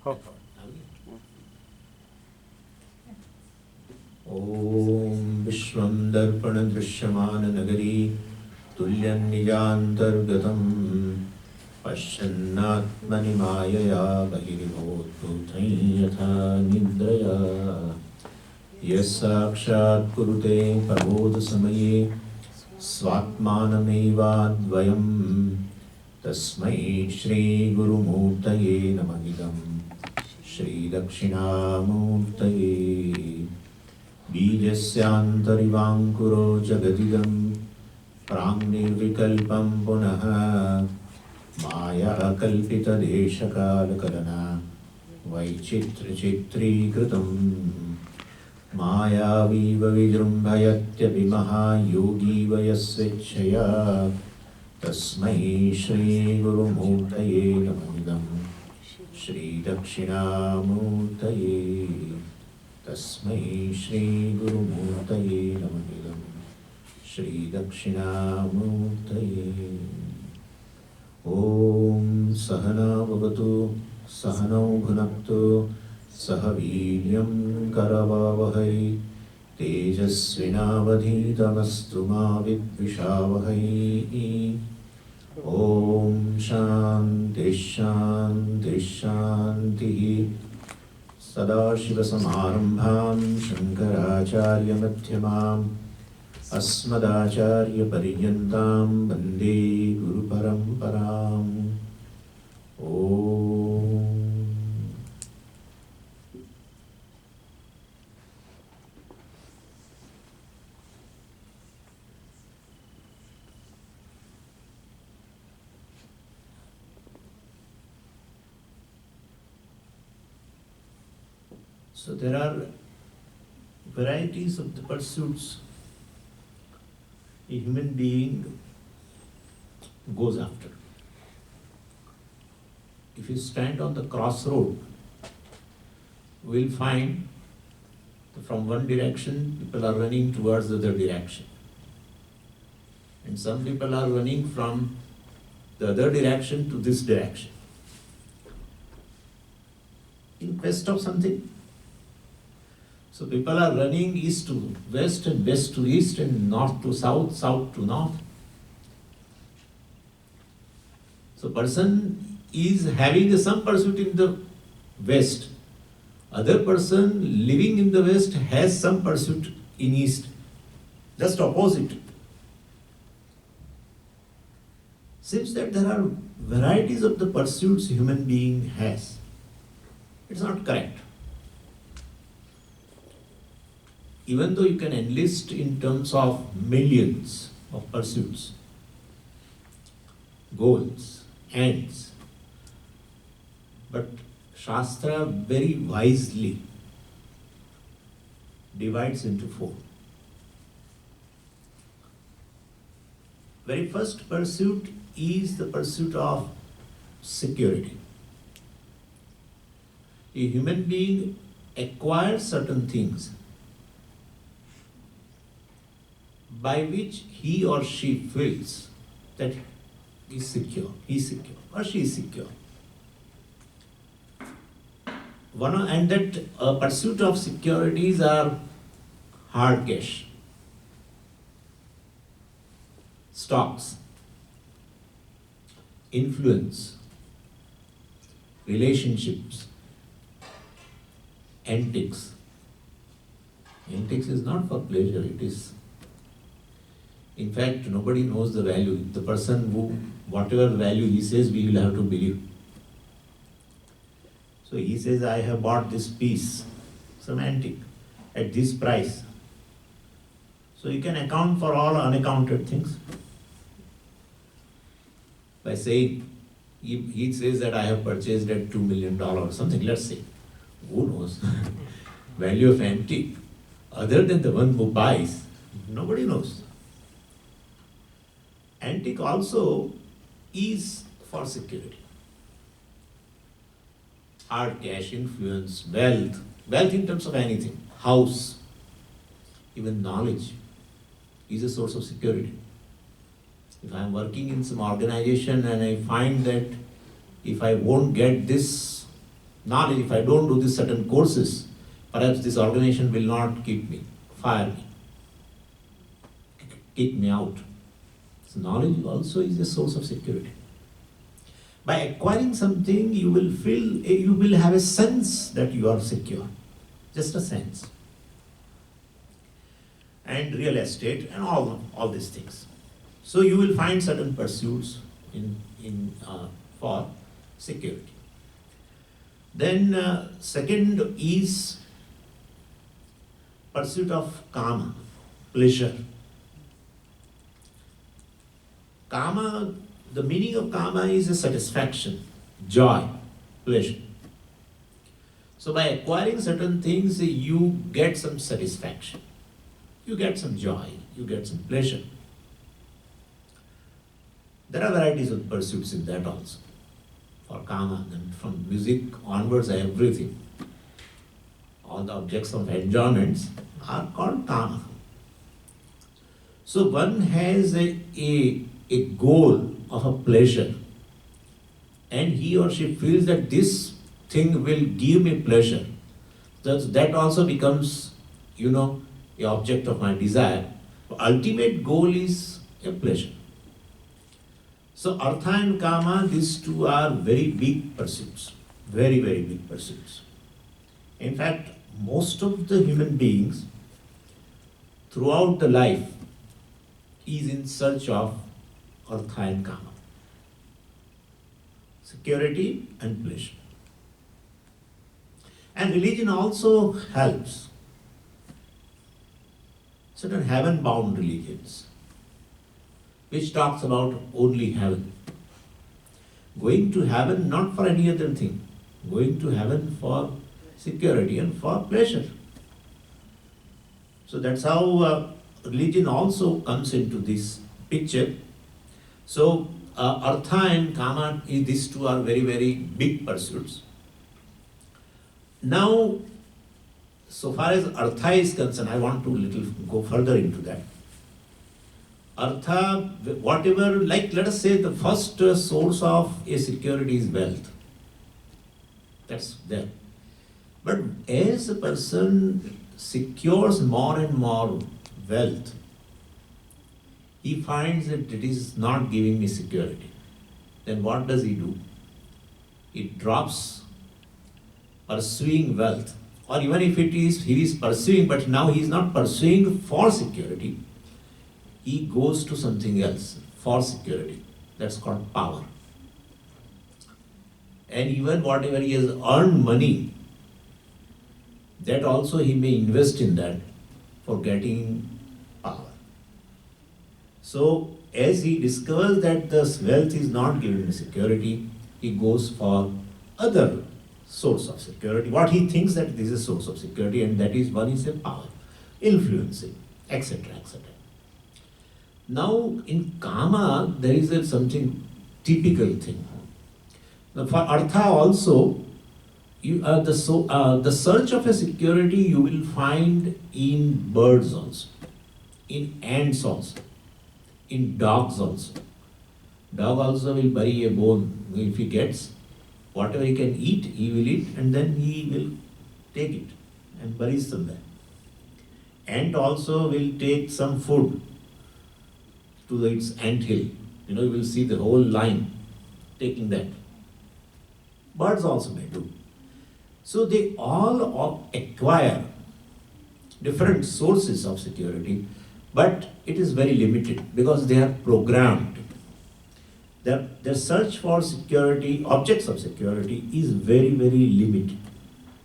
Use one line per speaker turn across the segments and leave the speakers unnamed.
Om Vishwam Darpana Drishyamana Nagari Tulyan Nijantargatam Pashyannatmani Mayaya Bahiribhutbhutai Yatha Nidraya Yasakshat Kurute Parbodha Samaye Swatmanamevadvayam Tasmai Shri Guru Murtaye Namahidam Shri Dakshinamurtaye Bijasyantarivangkuro Jagadidam Prangnirvikalpam Punaha Maya Kalpita Deshakalakarana Vaichitra Chitri Kritam Maya Viva Vijrumbhayatya Vimaha Yogi Vayasvechaya Tasmai Shri Guru Murtaye Namidam Shri Dakshinamurtaye Tasmai Shri Guru Murtaye Namidam Shri Dakshinamurtaye Om Sahana Bhavatu Sahanau Bhunaktu Sahaviryam Karavavahai Tejasvinavadhitamastu ma vidvishavahai Om Shanti Shanti Shanti Sadashiva Samarambham Shankaracharya Madhyamam Asmadacharya Paryantam Vande Guru Paramparam Om. So there are varieties of the pursuits a human being goes after. If you stand on the crossroad, we will find that from one direction people are running towards the other direction. And some people are running from the other direction to this direction in quest of something. So people are running east to west and west to east and north to south, south to north. So person is having some pursuit in the west. Other person living in the west has some pursuit in east. Just opposite. Seems that there are varieties of the pursuits human being has. It's not correct. Even though you can enlist in terms of millions of pursuits, goals, ends, but Shastra very wisely divides into four. Very first pursuit is the pursuit of security. A human being acquires certain things by which he or she feels that he is secure or she is secure. And that pursuit of securities are hard cash, stocks, influence, relationships, antics. Antics is not for pleasure, it is. In fact, nobody knows the value. The person who, whatever value he says, we will have to believe. So he says, I have bought this piece, some antique, at this price. So you can account for all unaccounted things by saying, he says that I have purchased at $2 million or something, let's say. Who knows? Value of antique. Other than the one who buys, nobody knows. Antique also is for security. Hard cash, influence, wealth in terms of anything, house, even knowledge is a source of security. If I am working in some organization and I find that if I won't get this knowledge. If I don't do these certain courses, perhaps this organization will not keep me, fire me, kick me out. So knowledge also is a source of security. By acquiring something, you will have a sense that you are secure, just a sense. And real estate and all these things. So you will find certain pursuits for security. Then second is pursuit of kama, pleasure. Kama, the meaning of kama is a satisfaction, joy, pleasure. So by acquiring certain things, you get some satisfaction, you get some joy, you get some pleasure. There are varieties of pursuits in that also. For kama, and from music onwards, everything. All the objects of enjoyments are called kama. So one has a goal of a pleasure, and he or she feels that this thing will give me pleasure. That also becomes, an object of my desire. Ultimate goal is a pleasure. So artha and kama, these two are very big pursuits, very, very big pursuits. In fact, most of the human beings throughout the life is in search of artha and kama, security and pleasure. And religion also helps. Certain heaven-bound religions, which talks about only heaven. Going to heaven not for any other thing, going to heaven for security and for pleasure. So that's how religion also comes into this picture. So artha and kama, these two are very, very big pursuits. Now, so far as artha is concerned, I want to go further into that. Artha, whatever, like let us say the first source of a security is wealth. That's there. But as a person secures more and more wealth, he finds that it is not giving me security. Then what does he do? He drops pursuing wealth. Or even if he is pursuing, but now he is not pursuing for security, he goes to something else for security. That's called power. And even whatever he has earned money, that also he may invest in that for getting power. So as he discovers that this wealth is not giving him security, he goes for other source of security. What he thinks that this is a source of security, and that is one is a power, influencing, etc., etc. Now, in kama, there is something typical thing. Now, for artha also, the search of a security you will find in birds also, in ants also, in dogs also. Dog also will bury a bone. If he gets whatever he can eat, he will eat, and then he will take it and bury somewhere. Ant also will take some food to its ant hill. You will see the whole line taking that. Birds also may do. So they all acquire different sources of security, but it is very limited because they are programmed. Their search for security, objects of security, is very, very limited.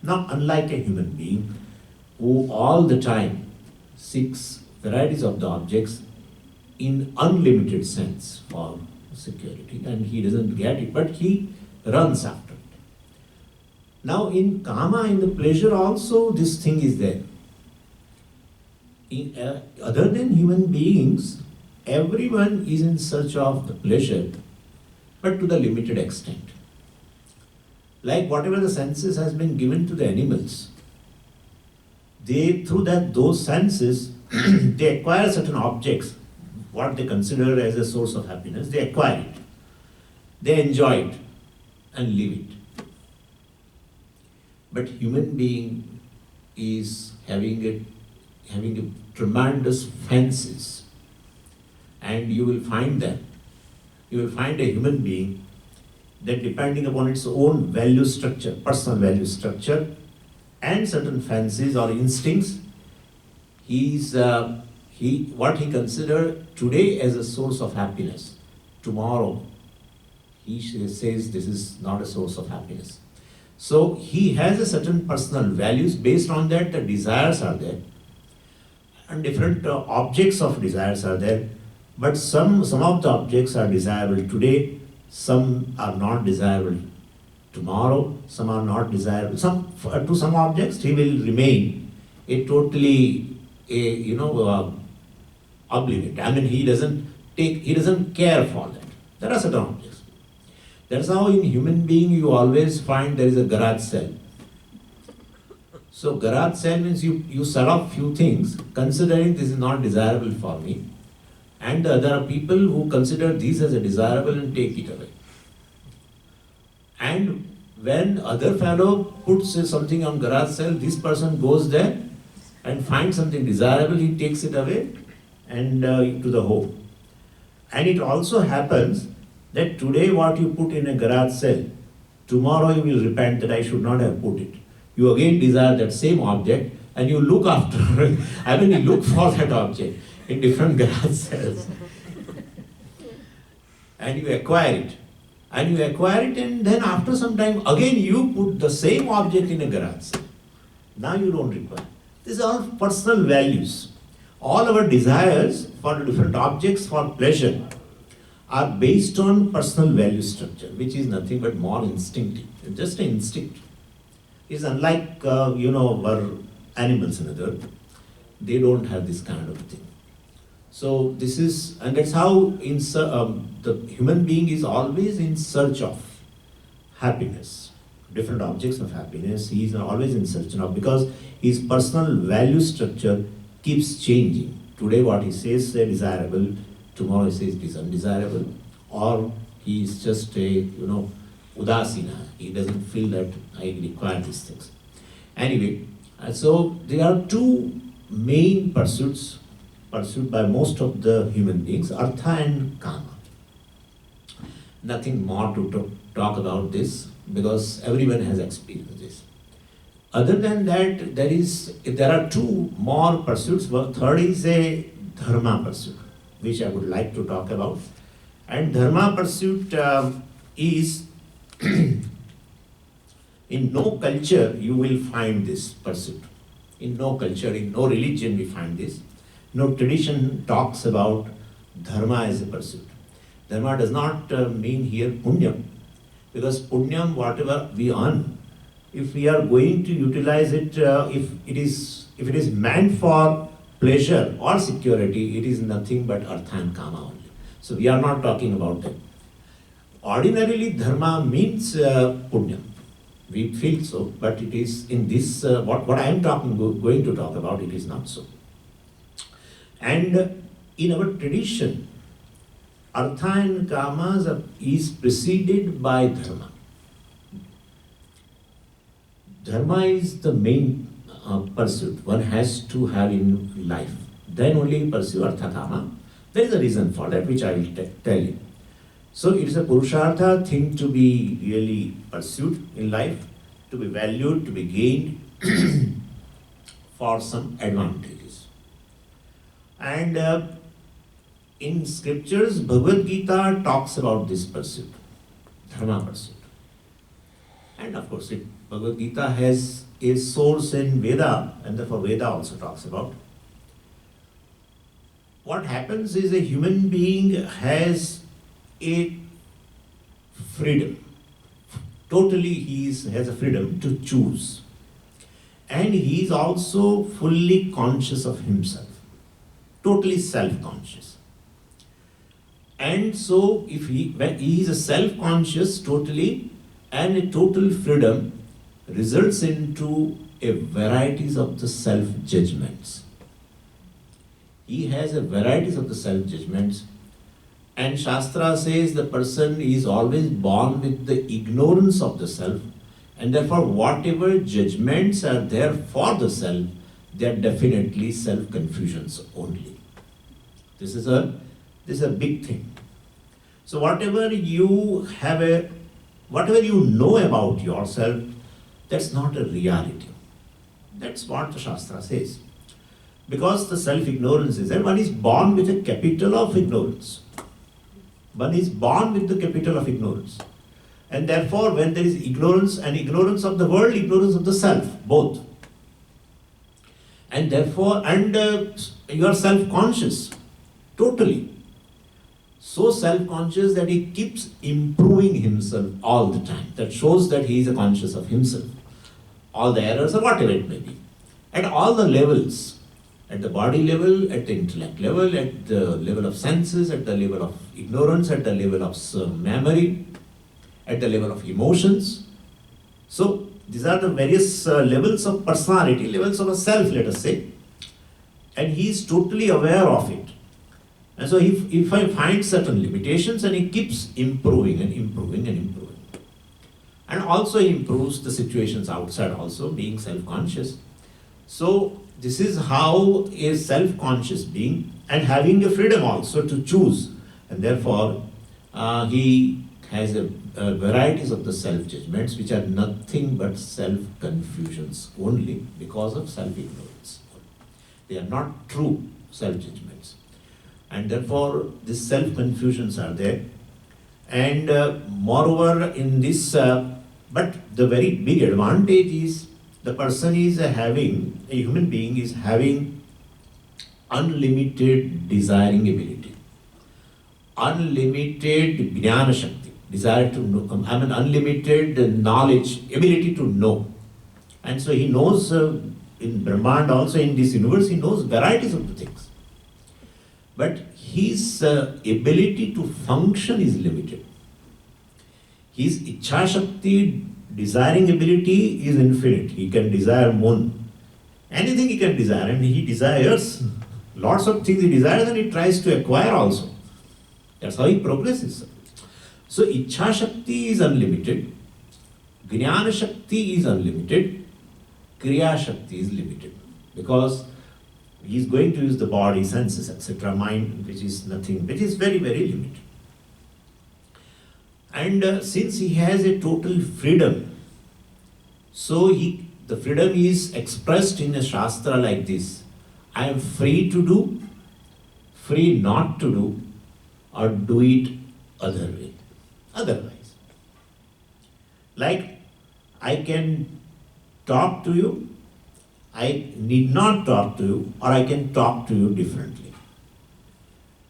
Now, unlike a human being who all the time seeks varieties of the objects in unlimited sense for security, and he doesn't get it, but he runs after it. Now, in kama, in the pleasure also, this thing is there. Other than human beings, everyone is in search of the pleasure, but to the limited extent. Like whatever the senses has been given to the animals, they, through those senses, they acquire certain objects, what they consider as a source of happiness, they acquire it. They enjoy it and live it. But human being is having a tremendous fancies, and you will find a human being that depending upon its own value structure, personal value structure, and certain fancies or instincts, what he considered today as a source of happiness, tomorrow he says this is not a source of happiness. So he has a certain personal values. Based on that, the desires are there, and different objects of desires are there. But some of the objects are desirable today, some are not desirable tomorrow, some are not desirable. To some objects he will remain oblivious. I mean, he doesn't care for that. There are certain objects. That's how in human being you always find there is a garage sale. So garage sale means you sell off few things considering this is not desirable for me. And there are people who consider these as a desirable and take it away. And when other fellow puts something on garage sale, this person goes there and finds something desirable, he takes it away and to the home. And it also happens that today what you put in a garage sale, tomorrow you will repent that I should not have put it. You again desire that same object and you look after you look for that object in different garage sales. And you acquire it. And then after some time, again you put the same object in a garage sale. Now you don't require. These are all personal values. All our desires for different objects for pleasure are based on personal value structure, which is nothing but more instinctive. It's just an instinct. It's unlike, our animals in other. They don't have this kind of thing. So that's how the human being is always in search of happiness, different objects of happiness. He is always in search of, because his personal value structure keeps changing. Today what he says is desirable, tomorrow he says it is undesirable, or he is just udasina. He doesn't feel that I require these things. Anyway, so there are two main pursued by most of the human beings, artha and kama. Nothing more to talk about this because everyone has experienced this. Other than that, there are two more pursuits. Third is a dharma pursuit, which I would like to talk about. And dharma pursuit is in no culture you will find this pursuit. In no culture, in no religion we find this. No tradition talks about dharma as a pursuit. Dharma does not mean here punyam, because punyam, whatever we earn, if we are going to utilize it, if it is meant for pleasure or security, it is nothing but artha and kama only. So we are not talking about that. Ordinarily, dharma means punyam. We feel so, but it is in this, what I am going to talk about, it is not so. And in our tradition, artha and kama is preceded by dharma. Dharma is the main pursuit one has to have in life. Then only pursue artha kama. There is a reason for that, which I will tell you. So it is a purushartha thing to be really pursued in life, to be valued, to be gained for some advantages. And in scriptures, Bhagavad Gita talks about this pursuit, dharma pursuit. And of course, Bhagavad Gita has a source in Veda, and therefore Veda also talks about. What happens is a human being has a freedom. Totally he has a freedom to choose. And he is also fully conscious of himself. Totally self-conscious. And so when he is a self-conscious totally, and a total freedom results into a varieties of the self-judgments. He has a varieties of the self-judgments, and Shastra says the person is always born with the ignorance of the self, And therefore, whatever judgments are there for the self, they are definitely self-confusions only. This is a big thing. So whatever you know about yourself, that's not a reality. That's what the Shastra says. Because the self-ignorance is that one is born with a capital of ignorance. One is born with the capital of ignorance. And therefore, when there is ignorance, and ignorance of the world, ignorance of the self, both. And therefore, you are self-conscious, totally. So self-conscious that he keeps improving himself all the time. That shows that he is conscious of himself. All the errors or whatever it may be. At all the levels. At the body level, at the intellect level, at the level of senses, at the level of ignorance, at the level of memory, at the level of emotions. So these are the various levels of personality, levels of a self, let us say. And he is totally aware of it. And so if I find certain limitations, and he keeps improving and improving and improving. And also he improves the situations outside also, being self-conscious. So this is how a self-conscious being, and having the freedom also to choose. And therefore he has a varieties of the self-judgments which are nothing but self-confusions only because of self-ignorance. They are not true self-judgments. And therefore these self-confusions are there. And moreover in this, but the very big advantage is the person is having, a human being is having unlimited desiring ability, unlimited jnana shakti, desire to know, unlimited knowledge, ability to know. And so he knows in Brahmand, also in this universe, he knows varieties of the things. But his ability to function is limited. His Ichha Shakti, desiring ability, is infinite. He can desire moon. Anything he can desire, and he desires lots of things he desires, and he tries to acquire also. That's how he progresses. So Ichha Shakti is unlimited, Jnana Shakti is unlimited, Kriya Shakti is limited. Because he is going to use the body, senses, etc., mind, which is nothing, which is very, very limited. And since he has a total freedom, so the freedom is expressed in a Shastra like this: I am free to do, free not to do, or do it otherwise. Like, I can talk to you, I need not talk to you, or I can talk to you differently.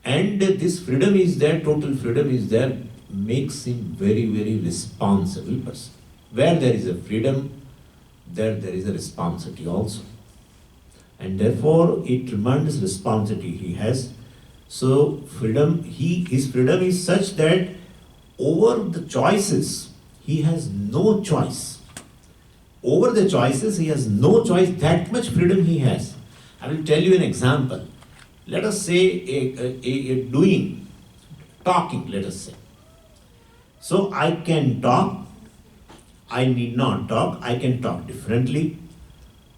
And this freedom is there, total freedom is there, makes him very, very responsible person. Where there is a freedom, there is a responsibility also. And therefore, it reminds responsibility he has. So freedom, his freedom is such that over the choices, he has no choice. Over the choices, he has no choice, that much freedom he has. I will tell you an example. Let us say a talking, let us say. So I can talk, I need not talk, I can talk differently.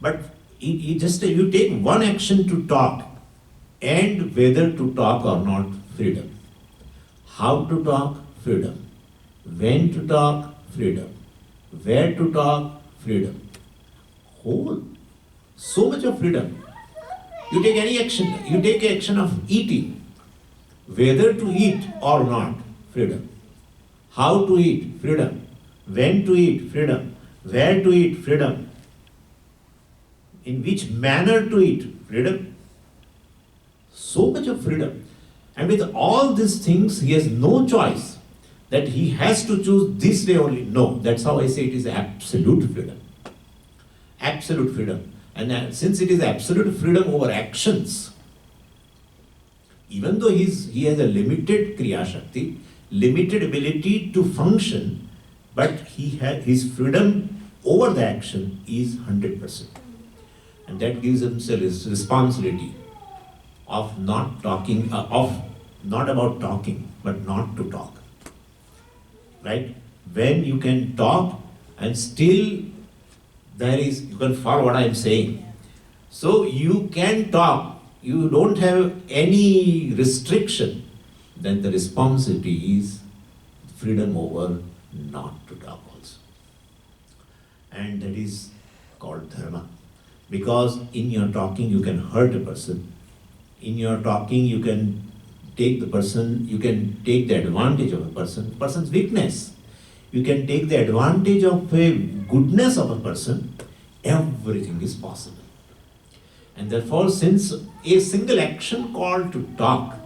But you take one action to talk, and whether to talk or not, freedom. How to talk, freedom. When to talk, freedom. Where to talk, freedom. So much of freedom. You take any action, you take action of eating, whether to eat or not, freedom. How to eat, freedom. When to eat, freedom. Where to eat, freedom. In which manner to eat, freedom. So much of freedom. And with all these things, he has no choice that he has to choose this way only. No, that's how I say it is absolute freedom. Absolute freedom. And since it is absolute freedom over actions, even though he has a limited Kriya Shakti, limited ability to function, but his freedom over the action is 100%. And that gives him his responsibility of not talking, not about talking, but not to talk. Right? When you can talk, And still there is, you can follow what I am saying. So you can talk, you don't have any restriction, then the responsibility is freedom over not to talk also. And that is called dharma. Because in your talking you can hurt a person. In your talking you can take the person, you can take the advantage of a person's weakness. You can take the advantage of a goodness of a person. Everything is possible. And therefore, since a single action called to talk,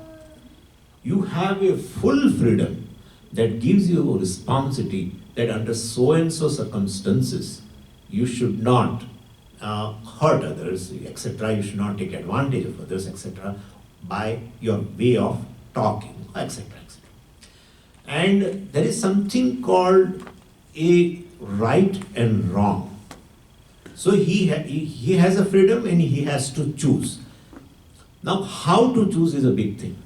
you have a full freedom that gives you a responsibility that under so and so circumstances, you should not hurt others, etc. You should not take advantage of others, etc. by your way of talking, etc. etc. And there is something called a right and wrong. So he has a freedom and he has to choose. Now, how to choose is a big thing.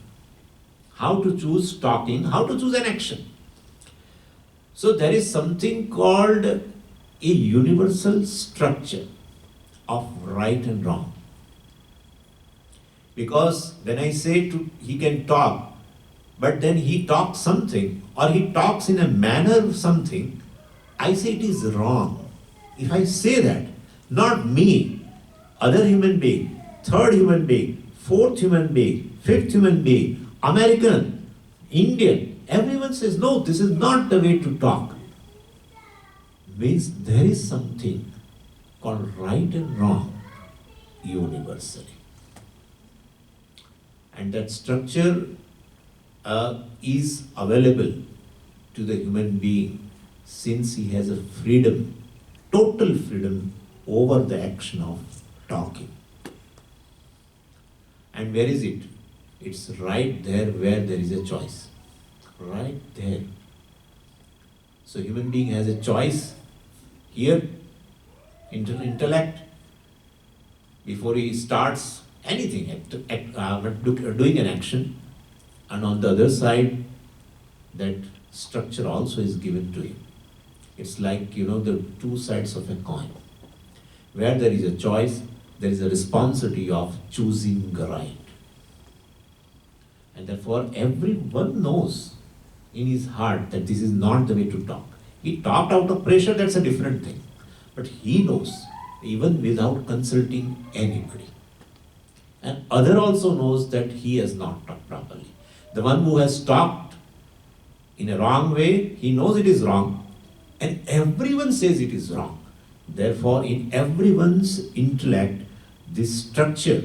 How to choose talking, how to choose an action. So there is something called a universal structure of right and wrong. Because when I say he can talk, but then he talks something, or he talks in a manner of something, I say it is wrong. If I say that, not me, other human being, third human being, fourth human being, fifth human being, American, Indian, everyone says, no, this is not the way to talk. Means there is something called right and wrong universally. And that structure is available to the human being since he has a freedom, total freedom over the action of talking. And where is it? It's right there where there is a choice. Right there. So human being has a choice here, intellect, before he starts anything, doing an action, and on the other side, that structure also is given to him. It's like, the two sides of a coin. Where there is a choice, there is a responsibility of choosing right. And therefore, everyone knows in his heart that this is not the way to talk. He talked out of pressure, that's a different thing. But he knows, even without consulting anybody. And other also knows that he has not talked properly. The one who has talked in a wrong way, he knows it is wrong, and everyone says it is wrong. Therefore, in everyone's intellect, this structure,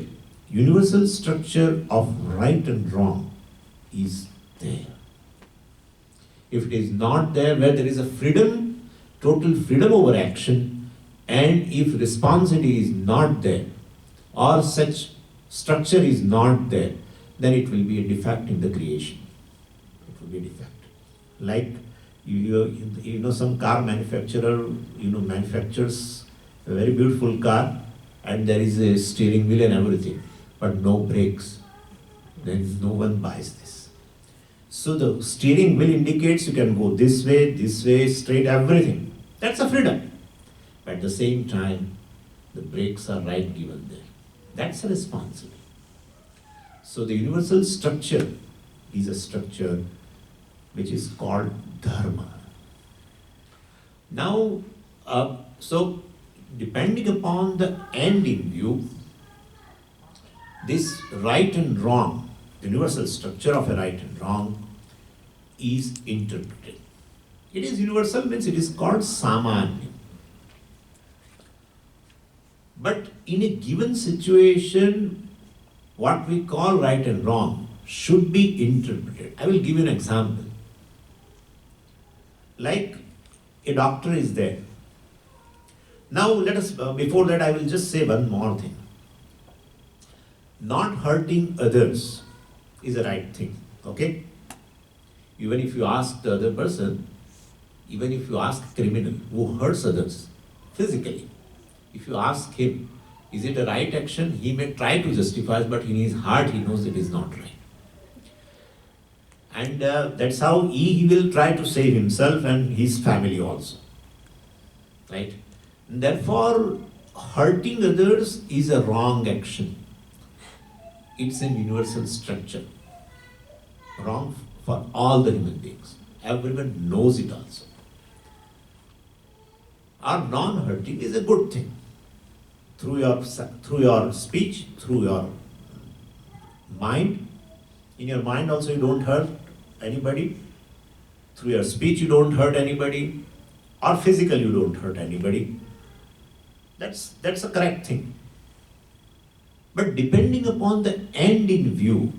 universal structure of right and wrong is there. If it is not there, where there is a freedom, total freedom over action, and if responsibility is not there, or such structure is not there, then it will be a defect in the creation. It will be a defect. Like, some car manufacturer, manufactures a very beautiful car, and there is a steering wheel and everything, but no brakes. Then no one buys this. So the steering wheel indicates you can go this way, straight, everything. That's a freedom. But at the same time, the brakes are right given there. That's a responsibility. So the universal structure is a structure which is called dharma. Now, so depending upon the end in view, this right and wrong, the universal structure of a right and wrong, is interpreted. It is universal, means it is called samanya. But in a given situation, what we call right and wrong should be interpreted. I will give you an example. Like a doctor is there. Now let us, before that I will just say one more thing. Not hurting others is a right thing, okay? Even if you ask the other person, even if you ask a criminal who hurts others physically, if you ask him, is it a right action? He may try to justify, but in his heart he knows it is not right. And that's how he will try to save himself and his family also. right? And therefore, hurting others is a wrong action. It's an universal structure, wrong for all the human beings. Everyone knows it also. Our non-hurting is a good thing. Through your speech, through your mind. In your mind also you don't hurt anybody. Through your speech you don't hurt anybody. Or physically you don't hurt anybody. That's a correct thing. But depending upon the end in view,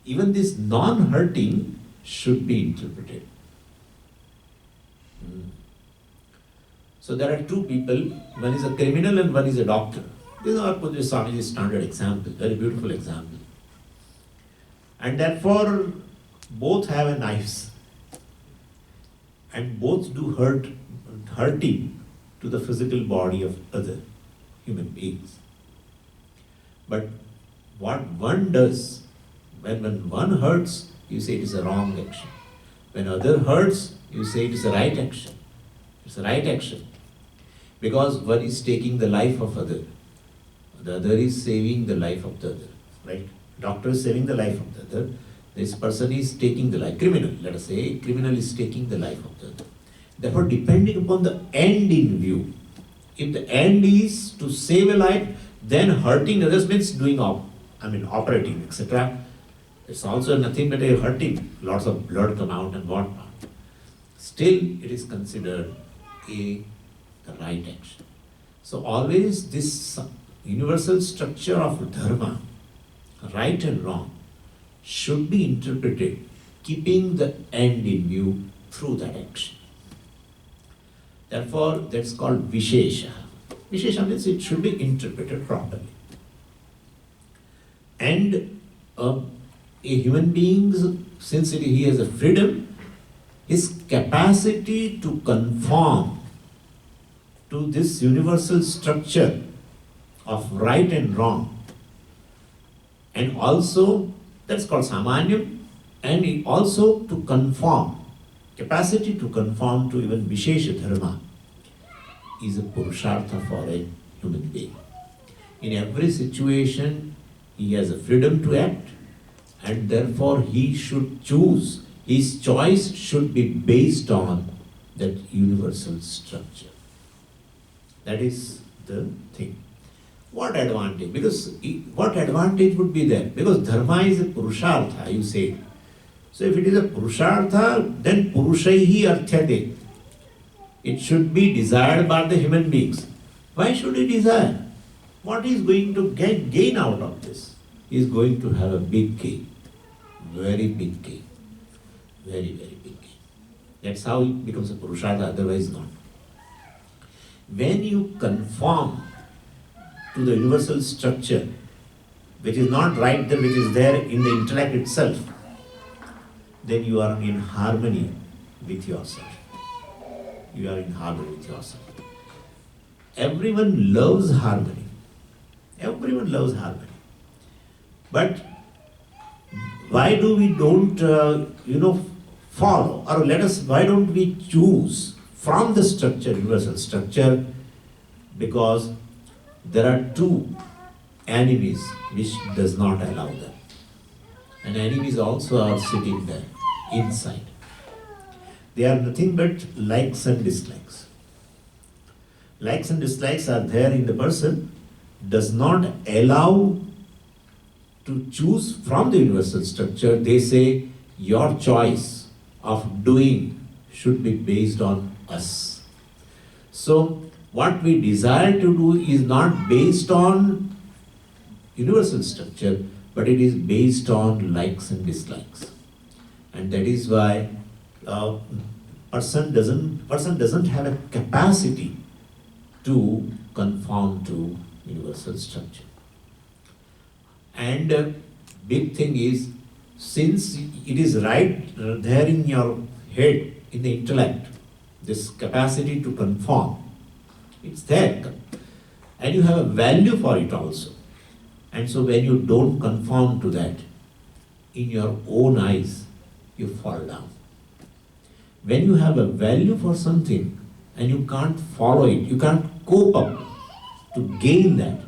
even this non-hurting should be interpreted. So there are two people, one is a criminal and one is a doctor. This is our Pujya Swamiji's standard example, very beautiful example. And therefore, both have a knives. And both do hurting to the physical body of other human beings. But what one does, when one hurts, you say it is a wrong action. When other hurts, you say it is a right action. It's a right action. Because one is taking the life of other. The other is saving the life of the other. Right? Doctor is saving the life of the other. This person is taking the life. Criminal, let us say, criminal is taking the life of the other. Therefore, depending upon the end in view, if the end is to save a life, then hurting others means doing operating, etc. It's also nothing but a hurting. Lots of blood come out and whatnot. Still, it is considered the right action. So always this universal structure of dharma, right and wrong, should be interpreted keeping the end in view through that action. Therefore, that's called Vishesha. Vishesha means it should be interpreted properly. And a human being, since he has a freedom, his capacity to conform to this universal structure of right and wrong, and also that's called Samanyam, and also to conform, capacity to conform to even Vishesha Dharma is a Purushartha for a human being. In every situation, he has a freedom to act, and therefore he should choose. His choice should be based on that universal structure. That is the thing. What advantage? Because what advantage would be there? Because dharma is a Purushartha, you say. So if it is a Purushartha, then Purushaihi Arthyate. It should be desired by the human beings. Why should he desire? What is going to gain out of this? He is going to have a big gain. Very big gain. Very, very big gain. That's how it becomes a Purushartha, otherwise not. When you conform to the universal structure, which is not right there, which is there in the intellect itself, then you are in harmony with yourself. You are in harmony with yourself. Everyone loves harmony. Everyone loves harmony. But why do we don't, follow, or why don't we choose from the structure, universal structure? Because there are two enemies which does not allow them. And enemies also are sitting there inside. They are nothing but likes and dislikes. Likes and dislikes are there in the person, does not allow to choose from the universal structure. They say your choice of doing should be based on us. So what we desire to do is not based on universal structure, but it is based on likes and dislikes. And that is why person doesn't have a capacity to conform to universal structure. And big thing is, since it is right there in your head, in the intellect, this capacity to conform, it's there. And you have a value for it also. And so when you don't conform to that, in your own eyes, you fall down. When you have a value for something and you can't follow it, you can't cope up to gain that,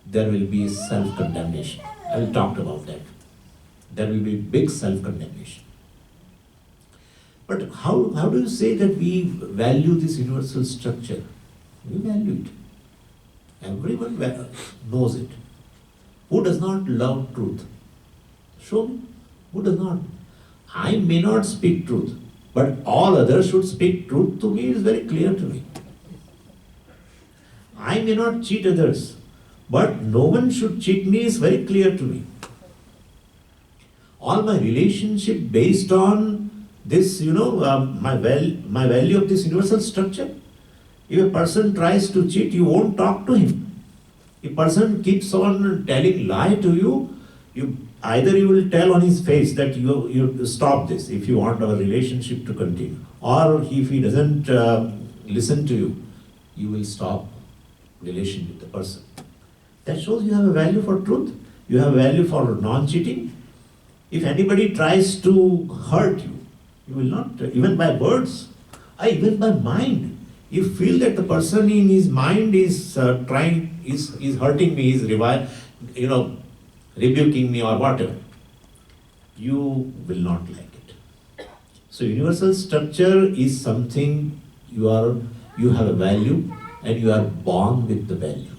there will be self-condemnation. I will talk about that. There will be big self-condemnation. But how do you say that we value this universal structure? We value it. Everyone knows it. Who does not love truth? Show me. Who does not? I may not speak truth, but all others should speak truth to me is very clear to me. I may not cheat others, but no one should cheat me is very clear to me. All my relationship based on this, my value of this universal structure. If a person tries to cheat, you won't talk to him. If a person keeps on telling lie to you, either you will tell on his face that you stop this if you want our relationship to continue, or if he doesn't listen to you, you will stop relation with the person. That shows you have a value for truth, you have a value for non-cheating. If anybody tries to hurt you, you will not, even by words, or even by mind. You feel that the person in his mind is hurting me, is rebuking me or whatever. You will not like it. So universal structure is something you have a value, and you are born with the value.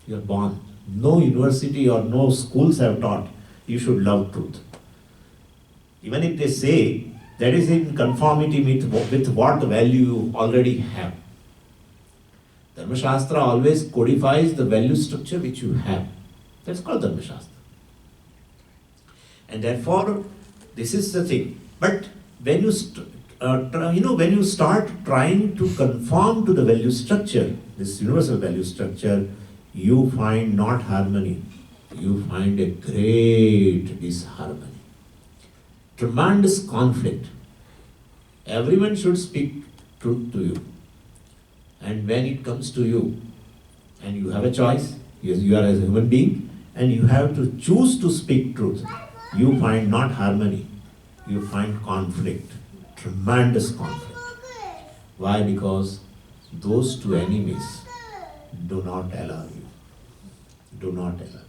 You are born. No university or no schools have taught you should love truth. Even if they say, that is in conformity with what the value you already have. Dharma Shastra always codifies the value structure which you have. That's called Dharma Shastra. And therefore, this is the thing. But when you when you start trying to conform to the value structure, this universal value structure, you find not harmony. You find a great disharmony. Tremendous conflict. Everyone should speak truth to you. And when it comes to you, and you have a choice, you are as a human being, and you have to choose to speak truth, you find not harmony, you find conflict, tremendous conflict. Why? Because those two enemies do not allow you. Do not allow you.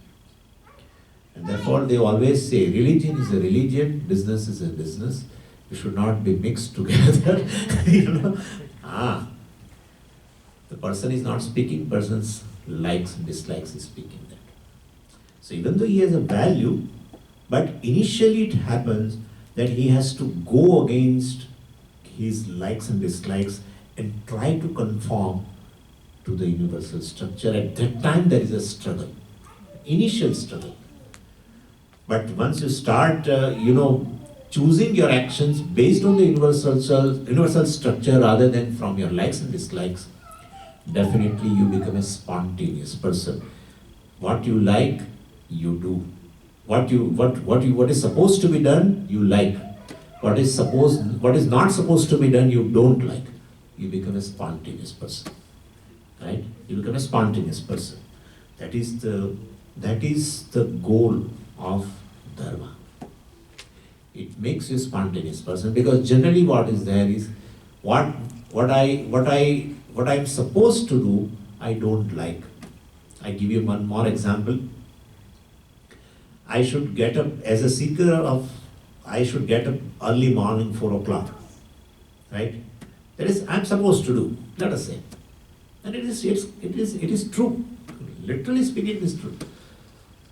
And therefore they always say, religion is a religion, business is a business. You should not be mixed together. The person is not speaking, person's likes and dislikes is speaking that. So even though he has a value, but initially it happens that he has to go against his likes and dislikes and try to conform to the universal structure. At that time there is a struggle, initial struggle. But once you start, choosing your actions based on the universal structure rather than from your likes and dislikes, definitely you become a spontaneous person. What you like, you do. What is supposed to be done, you like. What is not supposed to be done, you don't like. You become a spontaneous person. Right? You become a spontaneous person. That is the goal of dharma. It makes you a spontaneous person, because generally what is there is what I'm supposed to do, I don't like. I give you one more example. I should get up as a seeker I should get up early morning 4 o'clock. Right? That is, I'm supposed to do, let us say. And it is true. Literally speaking, it is true.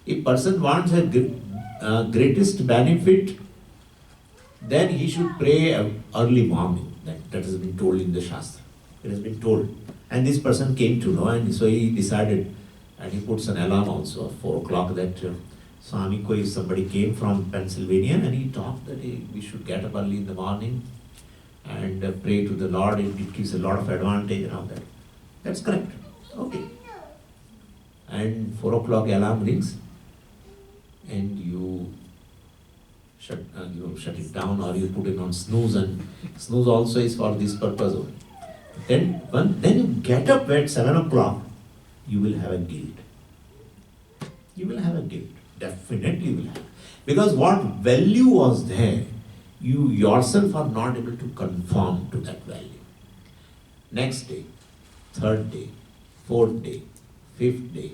If person wants a greatest benefit, then he should pray early morning. That has been told in the Shastra. It has been told. And this person came to know, and so he decided, and he puts an alarm also of 4 o'clock that Swami Koi, somebody came from Pennsylvania, and he talked that we should get up early in the morning and pray to the Lord. It gives a lot of advantage and all that. That's correct. Okay. And 4 o'clock alarm rings, and you shut it down, or you put it on snooze, and snooze also is for this purpose only. Then you get up at 7 o'clock, you will have a guilt. You will have a guilt. Definitely will have. Because what value was there, you yourself are not able to conform to that value. Next day, third day, fourth day, fifth day,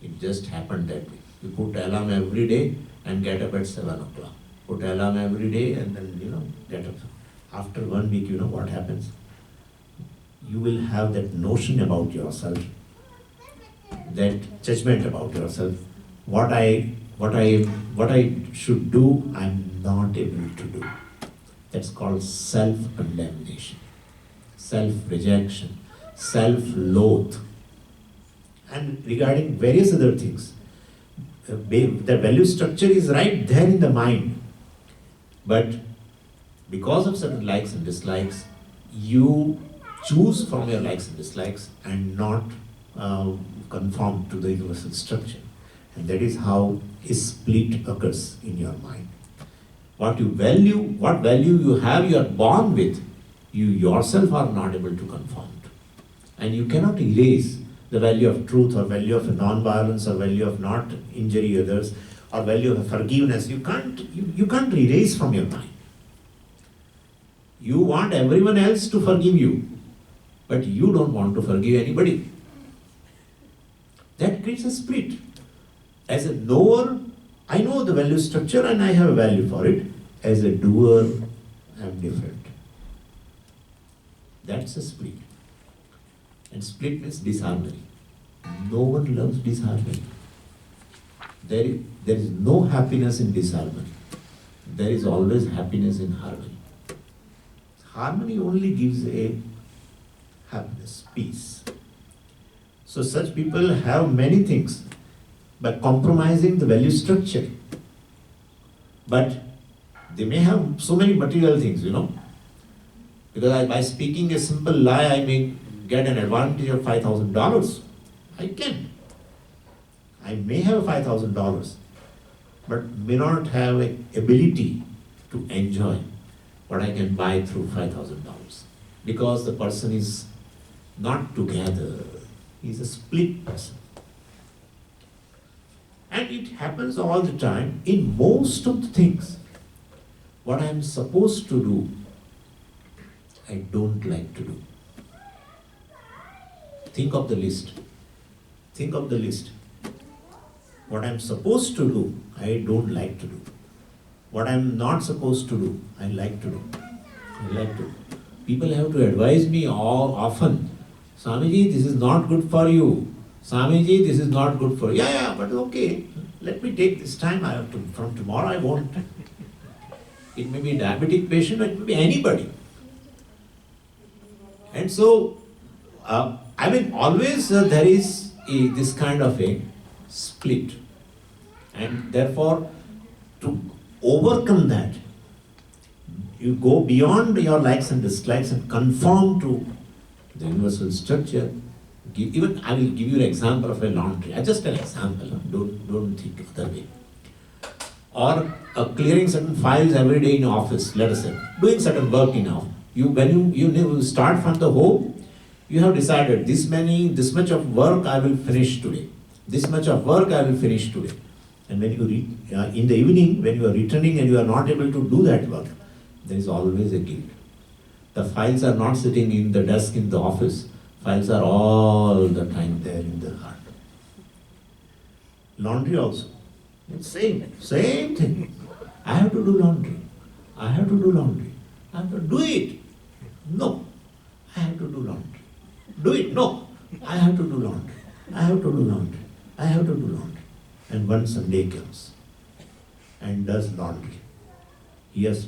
it just happened that way. You put alarm every day and get up at 7 o'clock. Put alarm every day and then, get up. After 1 week, you know what happens? You will have that notion about yourself, that judgment about yourself. What I should do, I'm not able to do. That's called self-condemnation, self-rejection, self-loathe. And regarding various other things, the value structure is right there in the mind. But because of certain likes and dislikes, you choose from your likes and dislikes and not conform to the universal structure. And that is how a split occurs in your mind. What value you have, you are born with, you yourself are not able to conform to. And you cannot erase the value of truth or value of non-violence or value of not injury others or value of forgiveness. You can't erase from your mind. You want everyone else to forgive you, but you don't want to forgive anybody. That creates a split. As a knower, I know the value structure and I have a value for it. As a doer, I am different. That's a split. And split means disharmony. No one loves disharmony. There is no happiness in disharmony. There is always happiness in harmony. Harmony only gives a happiness, peace. So such people have many things by compromising the value structure. But they may have so many material things, because by speaking a simple lie, I may get an advantage of $5,000. I can. I may have $5,000, but may not have an ability to enjoy what I can buy through $5,000. Because the person is not together. He's a split person. And it happens all the time in most of the things. What I am supposed to do, I don't like to do. Think of the list. Think of the list. What I am supposed to do, I don't like to do. What I am not supposed to do, I like to do. I like to do. People have to advise me often. Swamiji, this is not good for you. Swamiji, this is not good for you. Yeah, but okay. Let me take this time. From tomorrow I won't. It may be a diabetic patient, it may be anybody. And so, always there is this kind of a split. And therefore, to overcome that, you go beyond your likes and dislikes and conform to the universal structure. Even I will give you an example of a laundry. Just an example. Don't think other way. Or clearing certain files every day in office. Let us say doing certain work in office. When you start from the home, you have decided this much of work I will finish today. This much of work I will finish today. And when you in the evening, when you are returning and you are not able to do that work, there is always a guilt. The files are not sitting in the desk in the office. Files are all the time there in the heart. Laundry also. It's same thing. I have to do laundry. I have to do laundry. I have to do it. No. I have to do laundry. Do it. No. I have to do laundry. I have to do laundry. I have to do laundry. And one Sunday comes and does laundry. He's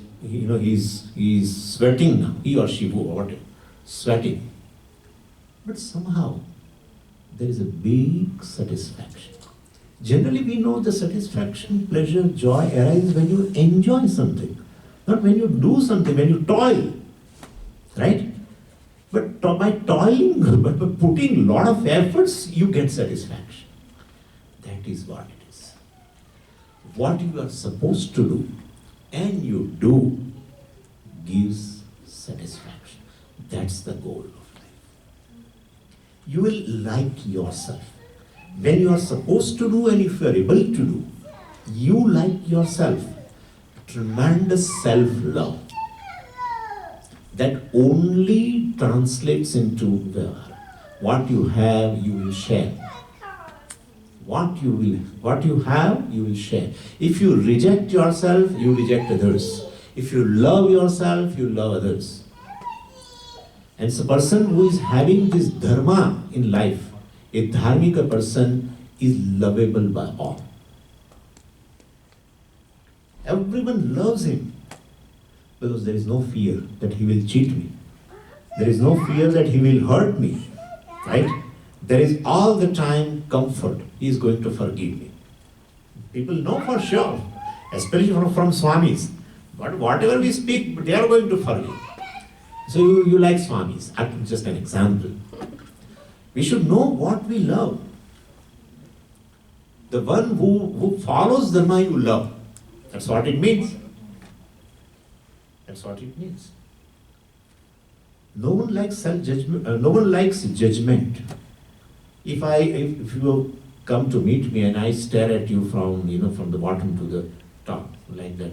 sweating now. He or she, whatever, sweating. But somehow there is a big satisfaction. Generally, we know the satisfaction, pleasure, joy arises when you enjoy something, not when you do something, when you toil, right? But by toiling, but by putting a lot of efforts, you get satisfaction. That is what it is. What you are supposed to do and you do gives satisfaction. That's the goal of life. You will like yourself. When you are supposed to do and if you are able to do, you like yourself. Tremendous self-love. that only translates into what you have, you will share. What you have, you will share. If you reject yourself, you reject others. If you love yourself, you love others. And so, a person who is having this dharma in life, a dharmika person, is lovable by all. Everyone loves him because there is no fear that he will cheat me. There is no fear that he will hurt me. Right? There is all the time comfort. He is going to forgive me. People know for sure, especially from Swamis. But whatever we speak, they are going to forgive. So you like Swamis. Just an example. We should know what we love. The one who follows dharma you love. That's what it means. That's what it means. No one likes self-judgment. No one likes judgment. If you come to meet me and I stare at you from the bottom to the top like that,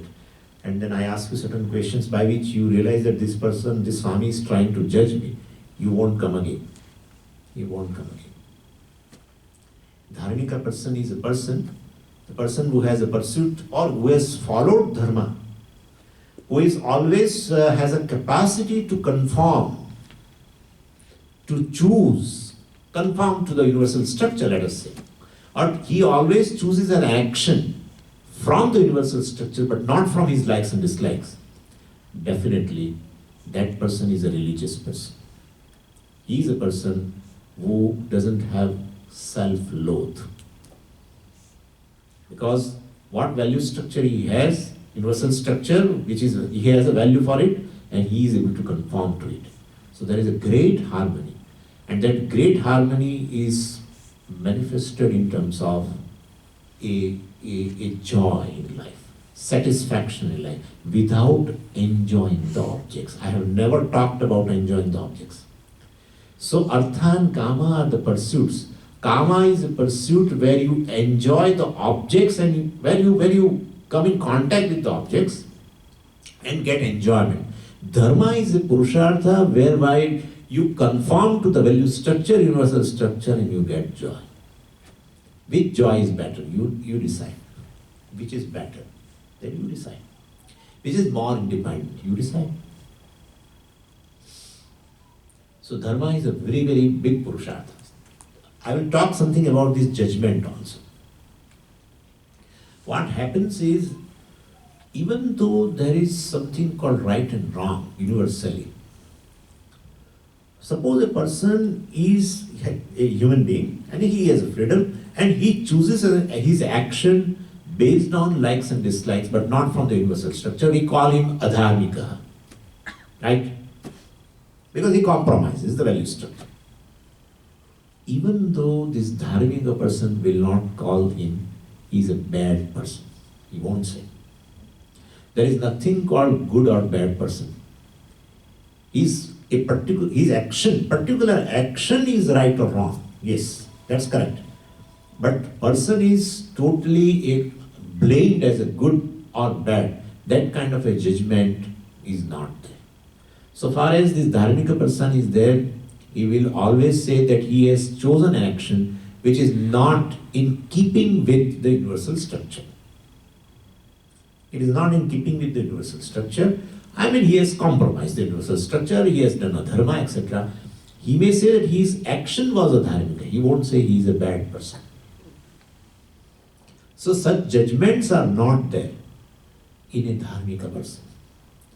and then I ask you certain questions by which you realize that this Swami is trying to judge me, you won't come again. You won't come again. Dharmika person is the person who has a pursuit or who has followed dharma, who is always has a capacity to conform, to choose, conform to the universal structure, let us say. Or he always chooses an action from the universal structure, but not from his likes and dislikes. Definitely, that person is a religious person. He is a person who doesn't have self-loathe. Because what value structure he has, universal structure, which is, he has a value for it, and he is able to conform to it. So there is a great harmony. And that great harmony is manifested in terms of a joy in life, satisfaction in life, without enjoying the objects. I have never talked about enjoying the objects. So artha and kama are the pursuits. Kama is a pursuit where you enjoy the objects and where you come in contact with the objects and get enjoyment. Dharma is a purushartha whereby you conform to the value structure, universal structure, and you get joy. Which joy is better? You decide. Which is better? Then you decide. Which is more independent? You decide. So dharma is a very, very big purushartha. I will talk something about this judgment also. What happens is, even though there is something called right and wrong universally, suppose a person is a human being and he has a freedom and he chooses his action based on likes and dislikes, but not from the universal structure. We call him adharmika, right? Because he compromises the value structure. Even though this dharmika person will not call him, he is a bad person. He won't say. There is nothing called good or bad person. His particular action is right or wrong. Yes, that's correct. But person is totally blamed as a good or bad. That kind of a judgment is not there. So far as this dharmika person is there, he will always say that he has chosen an action which is not in keeping with the universal structure. It is not in keeping with the universal structure. I mean, he has compromised the universal structure, he has done a dharma, etc. He may say that his action was a dharmika. He won't say he is a bad person. So such judgments are not there in a dharmika person.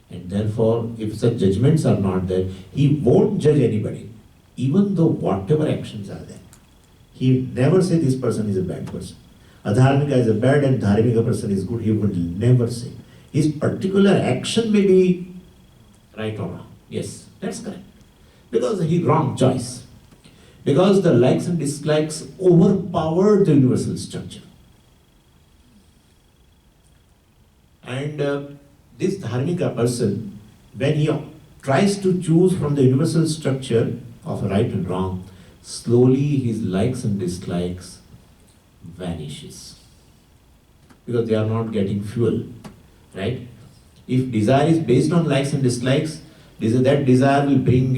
And therefore, if such judgments are not there, he won't judge anybody, even though whatever actions are there. He never say this person is a bad person. Adharmika is a bad and dharmika person is good. He would never say. His particular action may be right or wrong. Yes, that's correct. Because he wrong choice. Because the likes and dislikes overpowered the universal structure. And this dharmika person, when he tries to choose from the universal structure of right and wrong, slowly his likes and dislikes vanishes. Because they are not getting fuel, right? If desire is based on likes and dislikes, That desire will bring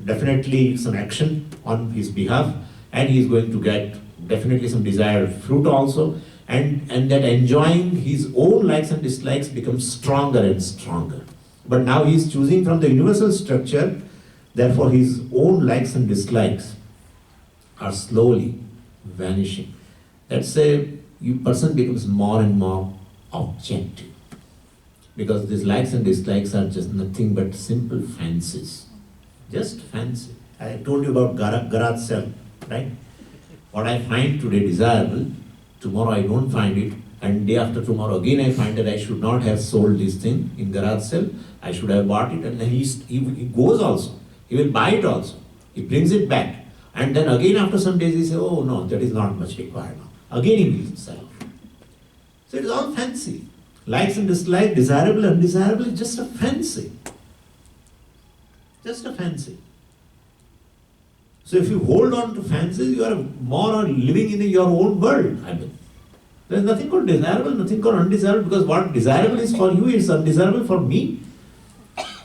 definitely some action on his behalf, and he is going to get definitely some desired fruit also, and that enjoying his own likes and dislikes becomes stronger and stronger. But now he is choosing from the universal structure, therefore his own likes and dislikes are slowly vanishing. That's a person becomes more and more objective, because these likes and dislikes are just nothing but simple fancies, just fancy. I told you about garage sale, right? What I find today desirable, tomorrow I don't find it, and day after tomorrow again I find that I should not have sold this thing in garage sale, I should have bought it, and then he goes also, he will buy it also, he brings it back, and then again after some days he says, oh no, that is not much required now, again he will sell. So it is all fancy. Likes and dislikes, desirable, undesirable, is just a fancy. Just a fancy. So if you hold on to fancies, you are more living in your own world. I mean, there is nothing called desirable, nothing called undesirable, because what desirable is for you is undesirable for me.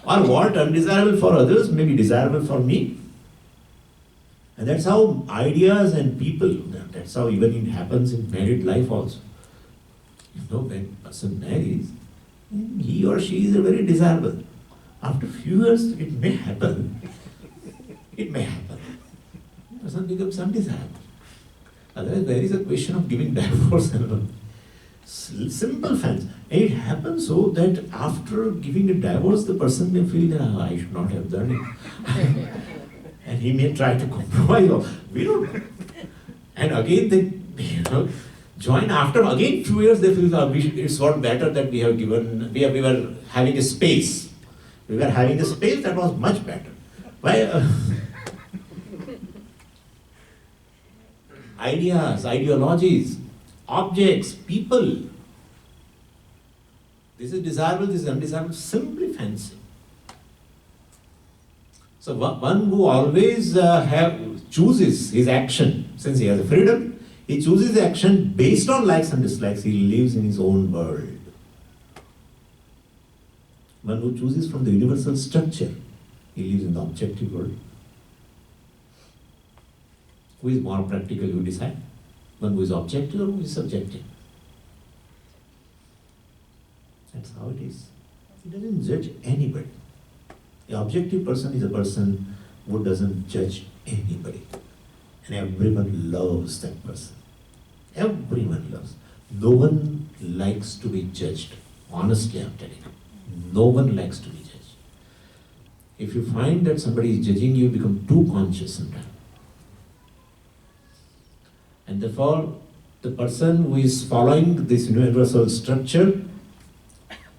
Or what undesirable for others may be desirable for me. And that's how ideas and people, that's how even it happens in married life also. You know, when a person marries, he or she is very desirable. After a few years, it may happen. It may happen. The person becomes undesirable. Otherwise, there is a question of giving divorce and all. Simple facts. And it happens so that after giving a divorce, the person may feel that I should not have done it. And he may try to compromise. We don't know. And again, they join after again 2 years. They feel it's not better that we have given. We were having a space. We were having a space that was much better. Why? Ideas, ideologies, objects, people. This is desirable, this is undesirable, simply fancy. So one who always chooses his action, since he has a freedom, he chooses action based on likes and dislikes. He lives in his own world. One who chooses from the universal structure, he lives in the objective world. Who is more practical, you decide. One who is objective or who is subjective. That's how it is. He doesn't judge anybody. The objective person is a person who doesn't judge anybody. And everyone loves that person. Everyone loves. No one likes to be judged. Honestly, I'm telling you. No one likes to be judged. If you find that somebody is judging you, become too conscious sometimes. And therefore, the person who is following this universal structure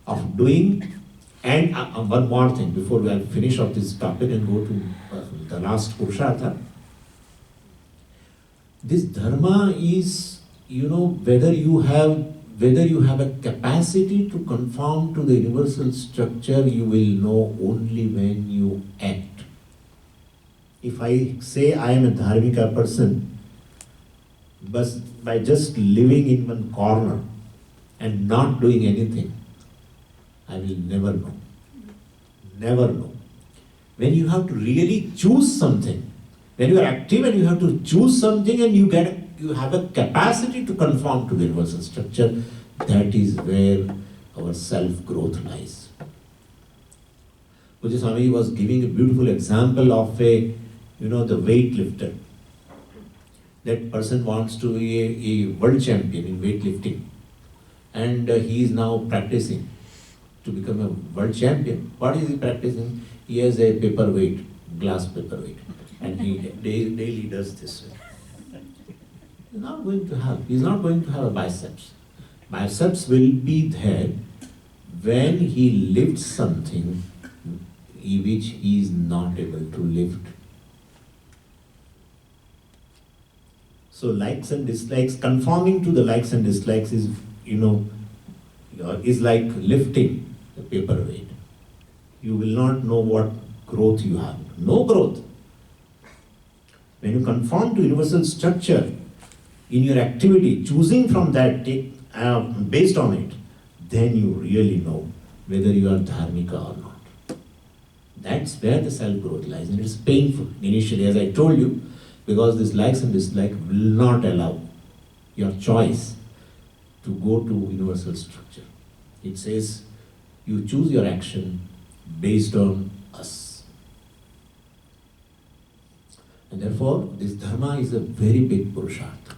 of doing, and one more thing before we finish off this topic and go to the last Purushartha. This dharma is, whether you have a capacity to conform to the universal structure, you will know only when you act. If I say I am a dharmika person, but by just living in one corner and not doing anything, I will never know. Never know. When you have to really choose something, when you are active and you have to choose something and you have a capacity to conform to the universal structure, that is where our self-growth lies. Pujya Swami was giving a beautiful example of the weightlifter. That person wants to be a world champion in weightlifting, and he is now practicing to become a world champion. What is he practicing? He has a paperweight, glass paperweight, and he daily does this way. He's not going to have a biceps. Biceps will be there when he lifts something which he is not able to lift. So likes and dislikes, conforming to the likes and dislikes is like lifting the paperweight. You will not know what growth you have. No growth. When you conform to universal structure in your activity, choosing from that, based on it, then you really know whether you are dharmika or not. That's where the self-growth lies, and it's painful initially, as I told you, because this likes and dislike will not allow your choice to go to universal structure. It says you choose your action based on us. And therefore, this dharma is a very big purushartha.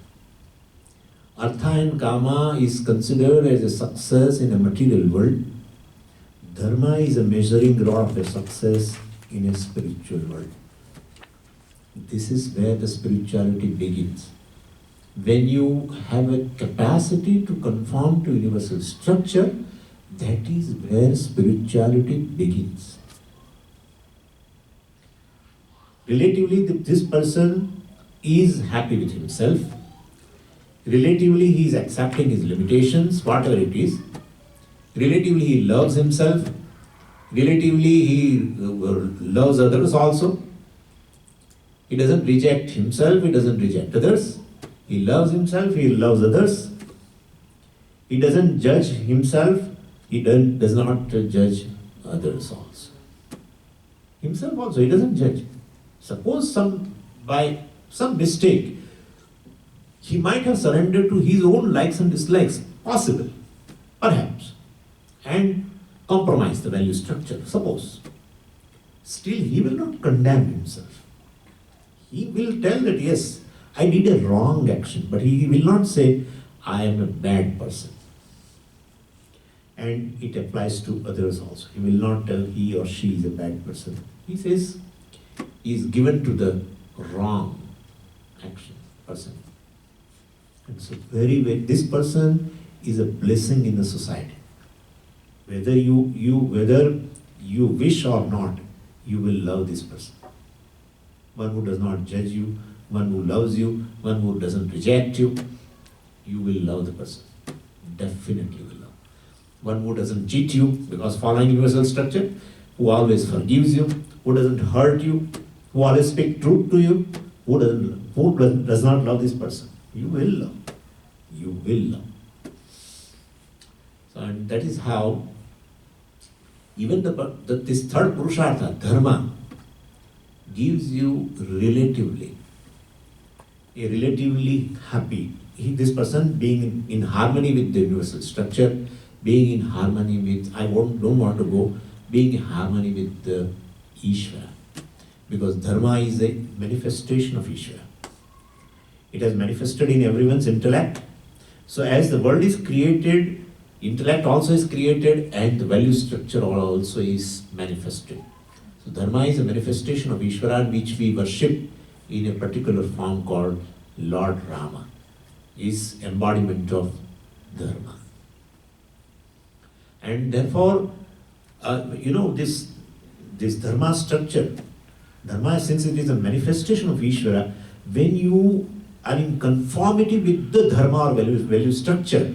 Artha and kama is considered as a success in a material world. Dharma is a measuring rod of a success in a spiritual world. This is where the spirituality begins. When you have a capacity to conform to universal structure, that is where spirituality begins. Relatively, this person is happy with himself. Relatively, he is accepting his limitations, whatever it is. Relatively, he loves himself. Relatively, he loves others also. He doesn't reject himself, he doesn't reject others. He loves himself, he loves others. He doesn't judge himself, he does not judge others also. Himself also, he doesn't judge. Suppose by some mistake, he might have surrendered to his own likes and dislikes, possible, perhaps, and compromise the value structure, suppose. Still, he will not condemn himself. He will tell that, yes, I did a wrong action, but he will not say, I am a bad person. And it applies to others also. He will not tell he or she is a bad person. He says, he is given to the wrong person. And so this person is a blessing in the society. Whether you wish or not, you will love this person. One who does not judge you, one who loves you, one who doesn't reject you, you will love the person. Definitely will love. One who doesn't cheat you, because following universal structure, who always forgives you, who doesn't hurt you, who always speaks truth to you, who does not love this person. You will love. You will love. So, and that is how even this third purushartha, dharma, gives you relatively happy. This person being in harmony with the universal structure, being in harmony with, don't want to go, being in harmony with the Ishvara. Because dharma is a manifestation of Ishvara. It has manifested in everyone's intellect. So as the world is created, intellect also is created and the value structure also is manifested. So dharma is a manifestation of Ishvara which we worship in a particular form called Lord Rama. Is embodiment of dharma. And therefore, this dharma structure, dharma, since it is a manifestation of Ishvara, when you are in conformity with the dharma or value structure,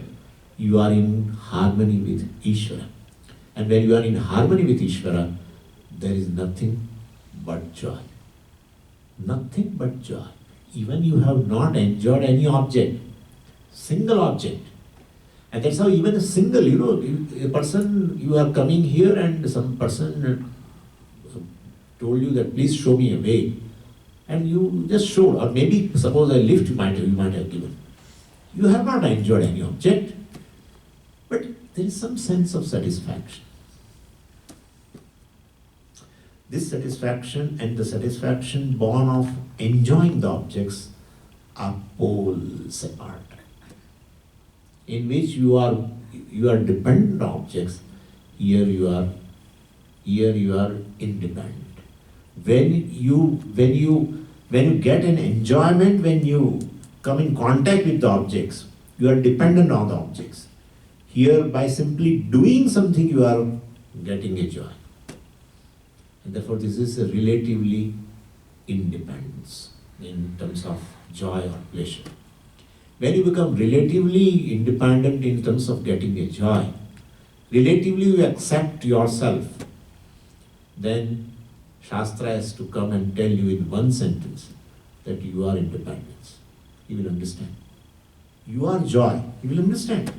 you are in harmony with Ishvara. And when you are in harmony with Ishvara, there is nothing but joy. Nothing but joy. Even you have not enjoyed any object, single object. And that's how even a single, a person, you are coming here and some person told you that please show me a way. And you just showed, or maybe suppose a lift you might have given. You have not enjoyed any object, but there is some sense of satisfaction. This satisfaction and the satisfaction born of enjoying the objects are poles apart. In which you are dependent on objects, here you are independent. When you get an enjoyment, when you come in contact with the objects, you are dependent on the objects. Here, by simply doing something, you are getting a joy. And therefore, this is a relatively independence in terms of joy or pleasure. When you become relatively independent in terms of getting a joy, relatively you accept yourself, then Shastra has to come and tell you in one sentence that you are independence. You will understand. You are joy. You will understand.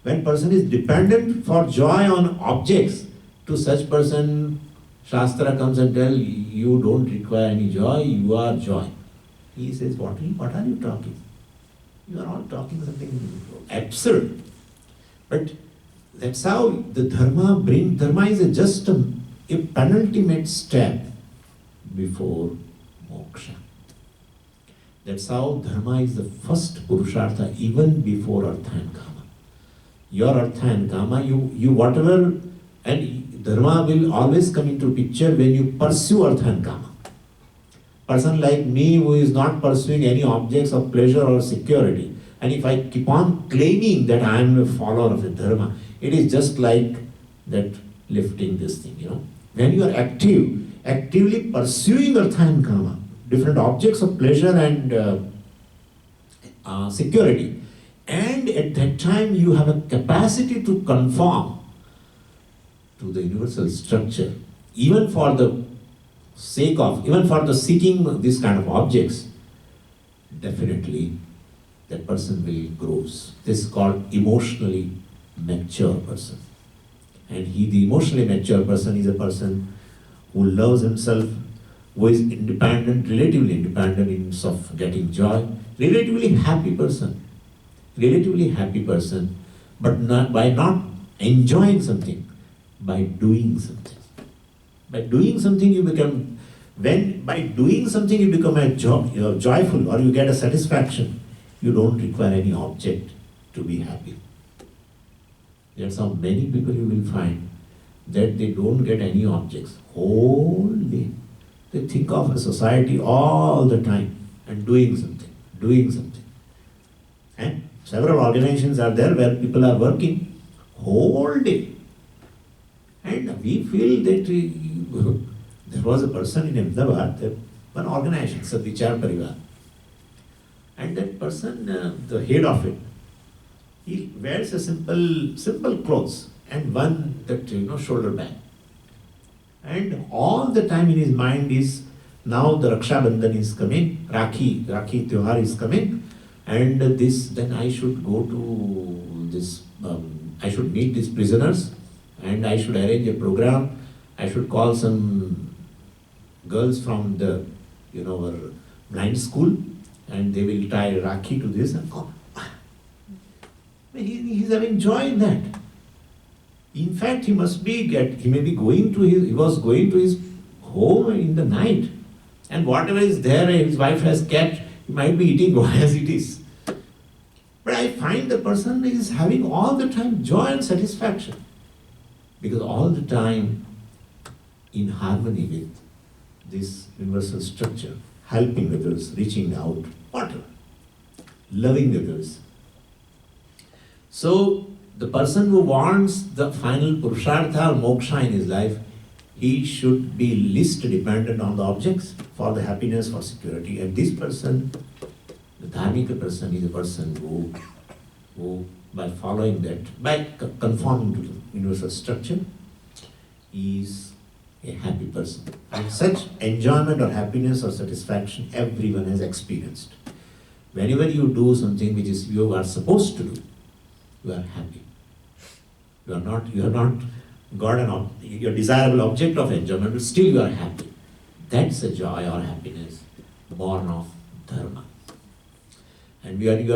When person is dependent for joy on objects, to such person, Shastra comes and tells you don't require any joy, you are joy. He says, what are you talking? You are all talking something absurd. But that's how the dharma is just a penultimate step before moksha. That's how dharma is the first purushartha even before artha and kama. Your artha and kama, you whatever, and dharma will always come into picture when you pursue artha and kama. Person like me who is not pursuing any objects of pleasure or security, and if I keep on claiming that I am a follower of a dharma, it is just like that lifting this thing, When you are actively pursuing artha and kama, different objects of pleasure and security, and at that time you have a capacity to conform to the universal structure, even for the seeking these kind of objects, definitely that person will grow. This is called emotionally mature person. And the emotionally mature person is a person who loves himself, who is independent, relatively independent in terms of getting joy, relatively happy person, but by not enjoying something, by doing something. By doing something you become joyful, or you get a satisfaction. You don't require any object to be happy. That's how many people you will find that they don't get any objects. Whole day they think of a society all the time and doing something. And several organizations are there where people are working whole day. And we feel that there was a person in Ahmedabad, one organization, Sadvichar Parivar. And that person, the head of it, he wears a simple clothes and one that shoulder bag. And all the time in his mind is, now the Raksha Bandhan is coming, Rakhi Tyohar is coming, and then I should go to this, I should meet these prisoners, and I should arrange a program. I should call some girls from the, our blind school, and they will tie Rakhi to this and come. He's having joy in that. In fact, he was going to his home in the night, and whatever is there, his wife has kept, he might be eating as it is. But I find the person is having all the time joy and satisfaction, because all the time in harmony with this universal structure, helping others, reaching out, whatever, loving others. So the person who wants the final purushartha or moksha in his life, he should be least dependent on the objects for the happiness, for security. And this person, the dharmika person, is a person who by following that, by conforming to the universal structure, is a happy person. And such enjoyment or happiness or satisfaction everyone has experienced. Whenever you do something which is you are supposed to do, you are happy. You are not got your desirable object of enjoyment, but still you are happy. That's a joy or happiness born of dharma. And when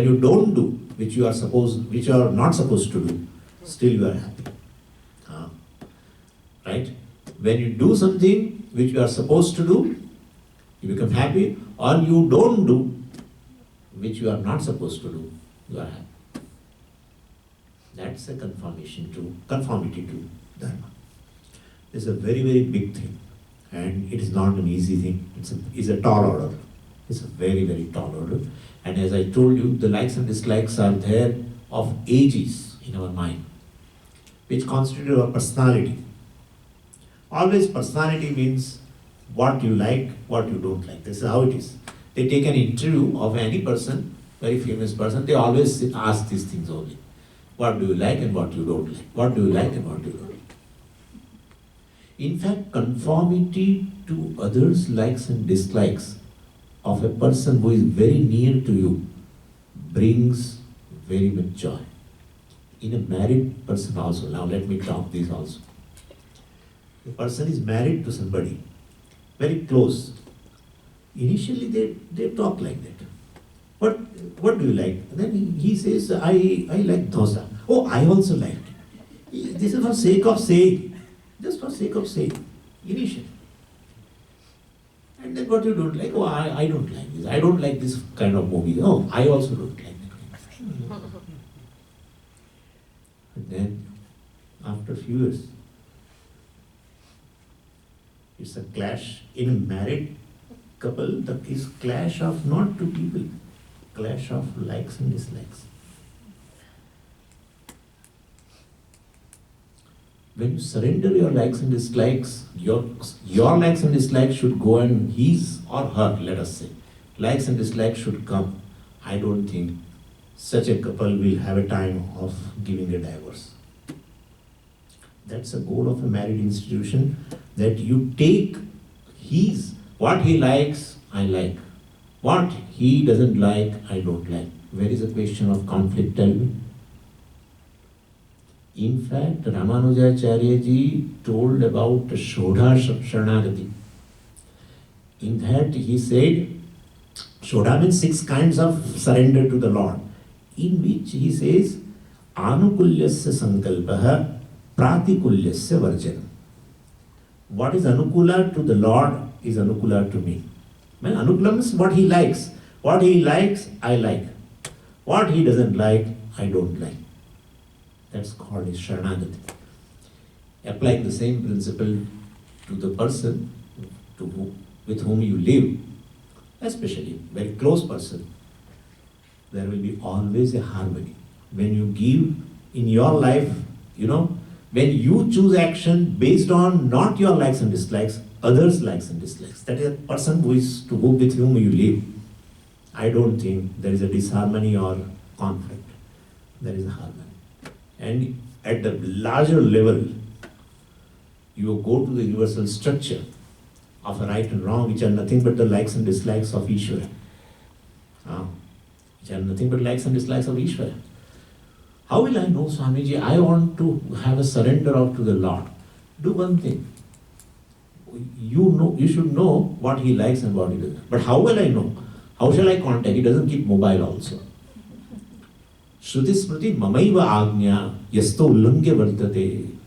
you don't do which you are not supposed to do, still you are happy. Right? When you do something which you are supposed to do, you become happy, or you don't do which you are not supposed to do, you are happy. That's a conformity to dharma. It's a very, very big thing, and it is not an easy thing. It's a tall order. It's a very, very tall order. And as I told you, the likes and dislikes are there of ages in our mind, which constitute our personality. Always personality means what you like, what you don't like. This is how it is. They take an interview of any person, very famous person, they always ask these things only. What do you like and what you don't like? What do you like and what you don't like? In fact, conformity to others' likes and dislikes of a person who is very near to you brings very much joy. In a married person also, now let me talk this also. A person is married to somebody, very close. Initially they talk like that. What do you like? And then he says, I like dosa. Oh, I also like it. This is for sake of saying. Just for sake of saying. Initially. And then what you don't like? Oh, I don't like this. I don't like this kind of movie. Oh, I also don't like that. And then, after a few years, it's a clash. In a married couple, is clash of not two people, clash of likes and dislikes. When you surrender your likes and dislikes, your likes and dislikes should go, and his or her, let us say, likes and dislikes should come. I don't think such a couple will have a time of giving a divorce. That's the goal of a married institution, that you take what he likes, I like. What he doesn't like, I don't like. Where is the question of conflict, tell me? In fact, Ramanujacharya ji told about Shodha Sharanagati. In that he said, Shodha means 6 kinds of surrender to the Lord, in which he says, Anukulyasya sankalpaha pratikulyasya varjanam. What is anukula to the Lord is anukula to me. Well, anukula means what he likes. What he likes, I like. What he doesn't like, I don't like. That's called his Sharanagati. Applying the same principle to the person with whom you live, especially very close person, there will be always a harmony. When you give in your life, when you choose action based on not your likes and dislikes, others' likes and dislikes, that is a person with whom you live, I don't think there is a disharmony or conflict. There is a harmony. And at the larger level, you go to the universal structure of right and wrong, which are nothing but the likes and dislikes of Ishvara. Which are nothing but likes and dislikes of Ishvara. How will I know, Swamiji, I want to have a surrender out to the Lord? Do one thing. You should know what he likes and what he doesn't. But how will I know? How shall I contact? He doesn't keep mobile also. Shruti Smriti Mamaiva Agnya Yasto Ullangya Vartate.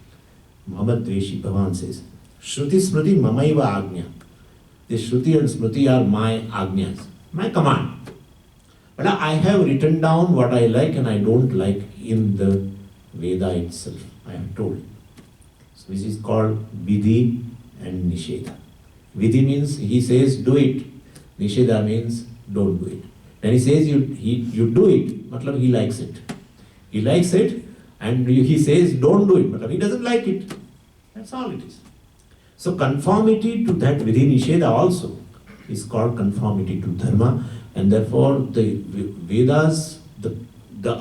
Muhammad Dveshi Bhavan says, Shruti Smriti Mamaiva Agnya. The Shruti and Smriti are my Agnyas, my command. But I have written down what I like and I don't like in the Veda itself. I am told. So this is called Vidhi and Nisheda. Vidhi means he says do it. Nisheda means don't do it. Then he says you do it, matlab he likes it. He likes it and he says don't do it, matlab he doesn't like it. That's all it is. So conformity to that Vidhi Nisheda also is called conformity to Dharma, and therefore the Vedas, the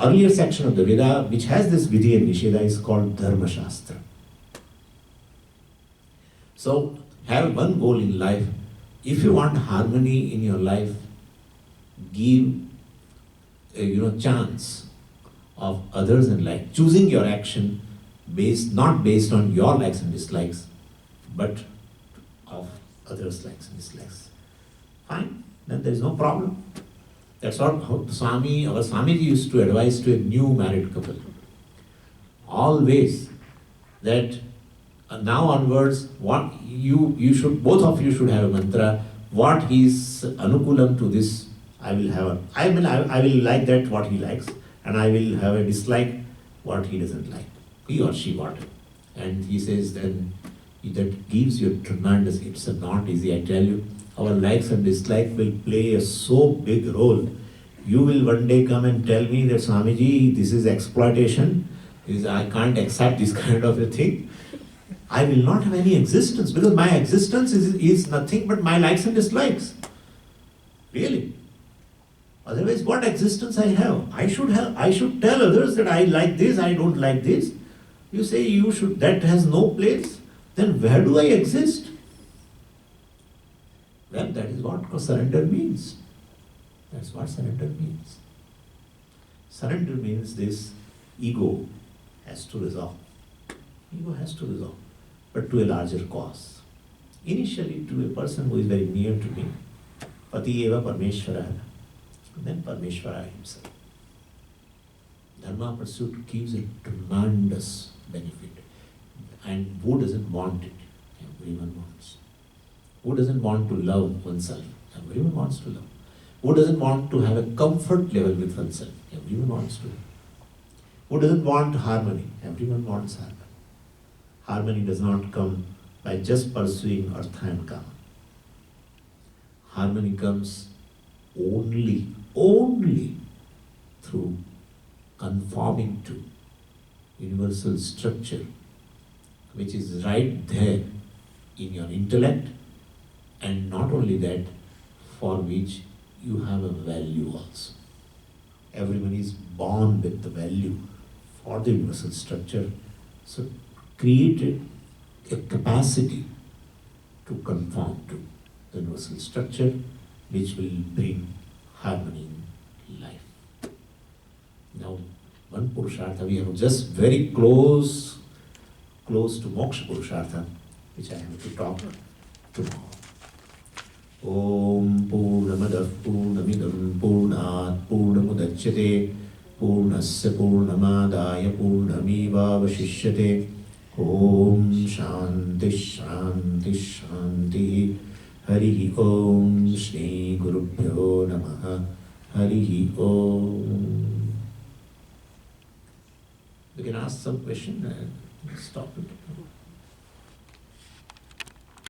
earlier section of the Veda which has this Vidhi and Nisheda is called Dharma Shastra. So have one goal in life. If you want harmony in your life, give a chance of others in life, choosing your action not based on your likes and dislikes, but of others' likes and dislikes. Fine, then there is no problem. That's what our Swamiji used to advise to a new married couple. Always that now onwards, what you should, both of you should have a mantra. What is anukulam to this, I will like that what he likes, and I will have a dislike what he doesn't like, he or she what. And he says then that gives you a tremendous. It's not easy, I tell you. Our likes and dislikes will play a so big role. You will one day come and tell me that Swamiji, this is exploitation. I can't accept this kind of a thing. I will not have any existence, because my existence is nothing but my likes and dislikes. Really. Otherwise, what existence I have? I should tell others that I like this, I don't like this. You say that has no place. Then where do I exist? Well, that is what surrender means. That's what surrender means. Surrender means this ego has to resolve. Ego has to resolve. but to a larger cause. Initially to a person who is very near to me, Pati eva Parmeshwara, then Parmeshwara himself. Dharma pursuit gives a tremendous benefit. And who doesn't want it? Everyone wants. Who doesn't want to love oneself? Everyone wants to love. Who doesn't want to have a comfort level with oneself? Everyone wants to. Who doesn't want harmony? Everyone wants harmony. Harmony does not come by just pursuing artha and kama. Harmony comes only through conforming to universal structure, which is right there in your intellect, and not only that, for which you have a value also. Everyone is born with the value for the universal structure, so create a capacity to conform to the universal structure, which will bring harmony in life. Now, one Purushartha, we have just very close to Moksha Purushartha, which I have to talk tomorrow. Om Purnamadah Purnamidam Purnat Purnamudachyate Purnasya Purnamadaya Purnamevavashishyate. Om Shanti Shanti Shanti. Harihi Om Shri Gurubhyo Namaha. Harihi Om. We can ask some question and stop it.